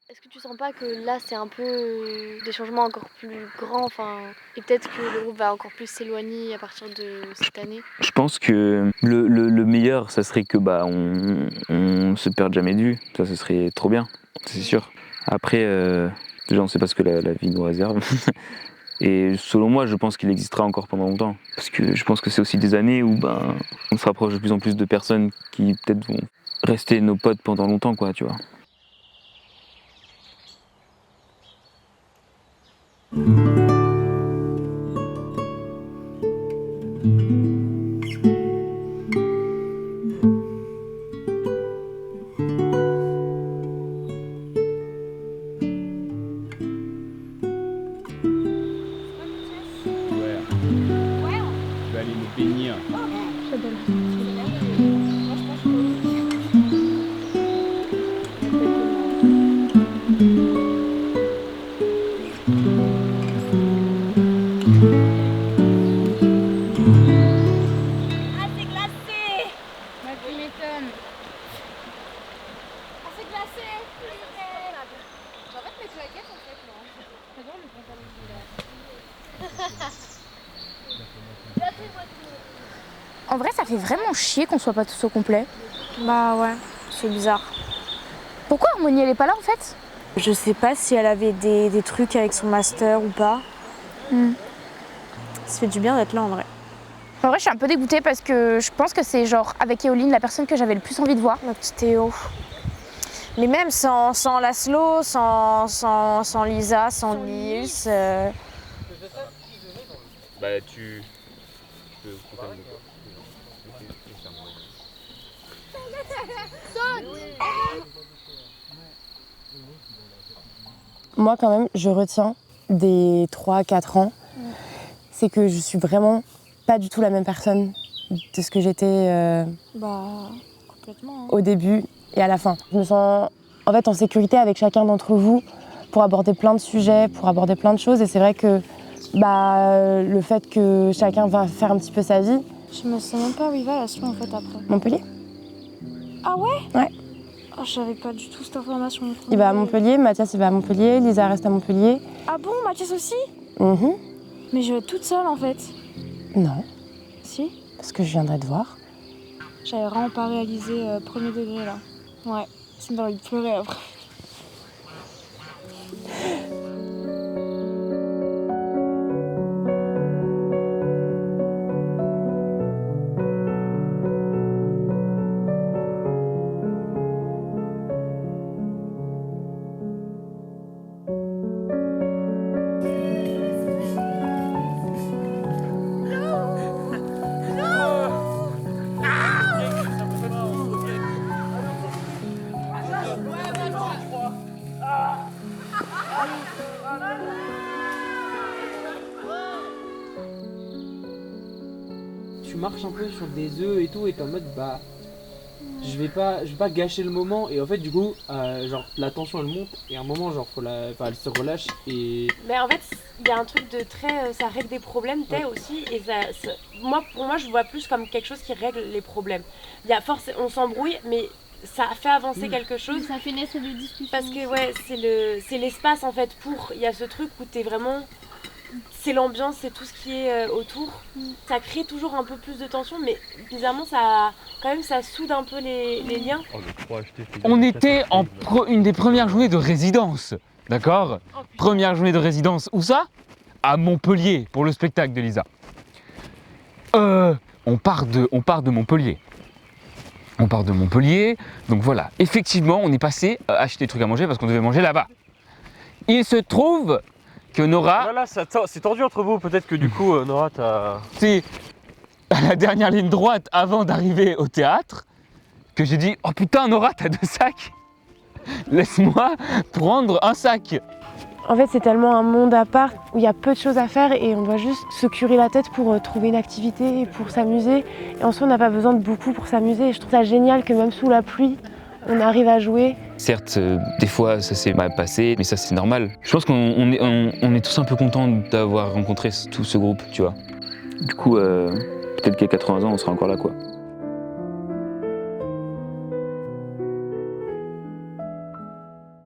Est-ce que tu sens pas que là, c'est un peu des changements encore plus grands, enfin, et peut-être que le groupe va encore plus s'éloigner à partir de cette année? Je pense que le meilleur, ça serait que on se perde jamais de vue. Ça, ce serait trop bien, c'est sûr. Après, déjà, on sait pas ce que la vie nous réserve. Et selon moi, je pense qu'il existera encore pendant longtemps. Parce que je pense que c'est aussi des années où on se rapproche de plus en plus de personnes qui peut-être vont rester nos potes pendant longtemps, quoi, tu vois. Ouais. Je vais aller me baigner. Ah, c'est glacé! Bah, tu m'étonnes. Ah, c'est glacé! J'arrête mes claquettes en fait, moi. J'adore mes pantalons d'hiver. En vrai, ça fait vraiment chier qu'on soit pas tous au complet. Bah ouais, c'est bizarre. Pourquoi Harmonie elle est pas là en fait? Je sais pas si elle avait des trucs avec son master ou pas. Ça fait du bien d'être là en vrai. En vrai, je suis un peu dégoûtée parce que je pense que c'est genre avec Éoline la personne que j'avais le plus envie de voir. Ma petite Théo. Mais même sans Laszlo, sans Lisa, sans Nils. Bah tu peux confirmer quoi. Moi, quand même, je retiens des 3-4 ans, c'est que je suis vraiment pas du tout la même personne de ce que j'étais Bah, complètement. au début et à la fin. Je me sens en fait en sécurité avec chacun d'entre vous pour aborder plein de sujets, pour aborder plein de choses. Et c'est vrai que le fait que chacun va faire un petit peu sa vie. Je me sais même pas où il va Laszlo en fait après. Montpellier. Ah ouais? Ouais. Oh, j'avais pas du tout cette information. Il va à Montpellier, Mathias il va à Montpellier, Lisa reste à Montpellier. Ah bon, Mathias aussi? Mhm. Mais je vais être toute seule en fait. Non, Si? parce que je viendrai te voir. J'avais vraiment pas réalisé premier degré là. Ouais, ça me donne envie de pleurer après. Tu marches un peu sur des œufs et tout et t'es en mode je vais pas gâcher le moment et en fait du coup genre la tension elle monte et à un moment genre elle se relâche et Mais en fait, il y a un truc de très. Ça règle des problèmes, aussi. Et pour moi, je vois plus comme quelque chose qui règle les problèmes. Il y a on s'embrouille, mais ça fait avancer quelque chose. Ça fait naître des discussions. Parce que, ouais, c'est l'espace en fait pour. Il y a ce truc où t'es vraiment. C'est l'ambiance, c'est tout ce qui est autour. Ça crée toujours un peu plus de tension, mais bizarrement, ça soude un peu les liens. On était une des premières journées de résidence, d'accord? Première journée de résidence, où ça? À Montpellier, pour le spectacle de Lisa. On part de Montpellier. On part de Montpellier, donc voilà. Effectivement, on est passé acheter des trucs à manger parce qu'on devait manger là-bas. Il se trouve que Nora... Voilà, c'est tendu entre vous, peut-être que du coup, Nora, t'as... C'est à la dernière ligne droite avant d'arriver au théâtre que j'ai dit « Oh putain, Nora, t'as 2 sacs? Laisse-moi prendre un sac !» En fait, c'est tellement un monde à part où il y a peu de choses à faire et on doit juste se curer la tête pour trouver une activité, pour s'amuser. Et en soi, on n'a pas besoin de beaucoup pour s'amuser. Et je trouve ça génial que même sous la pluie, on arrive à jouer. Certes, des fois ça s'est mal passé, mais ça c'est normal. Je pense qu'on est tous un peu contents d'avoir rencontré tout ce groupe, tu vois. Du coup, peut-être qu'il y a 80 ans, on sera encore là, quoi.